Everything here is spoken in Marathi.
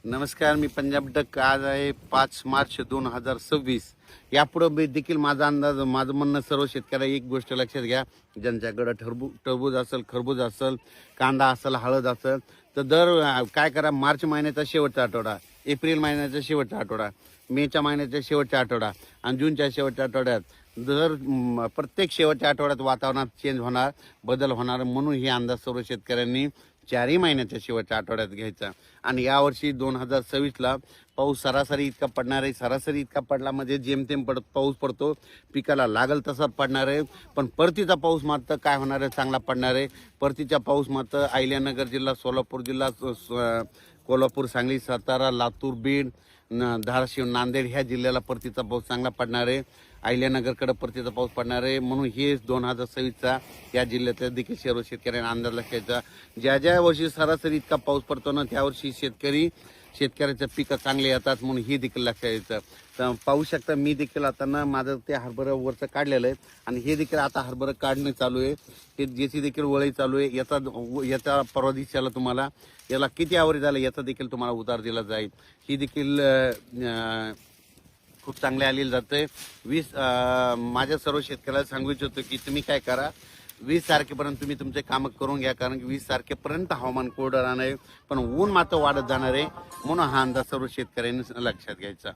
नमस्कार, मी पंजाब डक. आज आहे 5 मार्च 2026. यापुढे देखील माझा अंदाज, माझं म्हणणं सर्व शेतकऱ्या एक गोष्ट लक्षात घ्या. ज्यांच्याकडे टरबूज असेल, खरबूज असेल, कांदा असेल, हळद असेल, तर काय करा, मार्च महिन्याचा शेवटचा आठवडा, एप्रिल महिन्याचा शेवटचा आठवडा, मेच्या महिन्याच्या शेवटचा आठवडा आणि जूनच्या शेवटच्या आठवड्यात प्रत्येक शेवटच्या आठवड्यात वातावरणात चेंज होणार, बदल होणार. म्हणून हे अंदाज सर्व शेतकऱ्यांनी 4ही महिन्याच्या शेवटच्या आठवड्यात घ्यायचा. आणि यावर्षी 2026ला पाऊस सरासरी इतका पडणार आहे. सरासरी इतका पडला म्हणजे जेमतेम पाऊस पडतो, पिकाला लागल तसा पडणार आहे. पण परतीचा पाऊस मात्र काय होणार आहे, चांगला पडणार आहे. परतीचा पाऊस मात्र अहिल्यानगर जिल्हा, सोलापूर जिल्हा, कोल्हापूर, सांगली, सातारा, लातूर, बीड, धाराशिव, नांदेड ह्या जिल्ह्याला परतीचा पाऊस चांगला पडणार आहे. अहिल्यानगरकडे परतीचा पाऊस पडणार आहे. म्हणून हे 2026चा या जिल्ह्यातल्या देखील सर्व शेतकऱ्यांना अंदाज लक्षायचा. ज्या वर्षी सरासरी इतका पाऊस पडतो ना, त्या वर्षी शेतकऱ्याचं पिकं चांगले येतात. म्हणून हे देखील लक्षात यायचं. तर पाहू शकता, मी देखील आता ना माझं ते हरभरं वरचं काढलेलं आहे आणि हे देखील आता हरभरं काढणं चालू आहे. हे ज्याची देखील वळी चालू आहे. याचा परवा दिवसाला तुम्हाला याला किती आवरी झालं याचा देखील तुम्हाला उतार दिला जाईल. ही देखील खूप चांगले आलेलं जाते. माझ्या सर्व शेतकऱ्याला सांगू इच्छितो की तुम्ही काय करा, 20 तारखेपर्यंत तुम्ही तुमचे कामं करून घ्या. कारण की 20 तारखेपर्यंत हवामान कोरडं राहणार आहे, पण ऊन मात्र वाढत जाणार आहे. म्हणून हा अंदाज सर्व शेतकऱ्यांनी लक्षात घ्यायचा.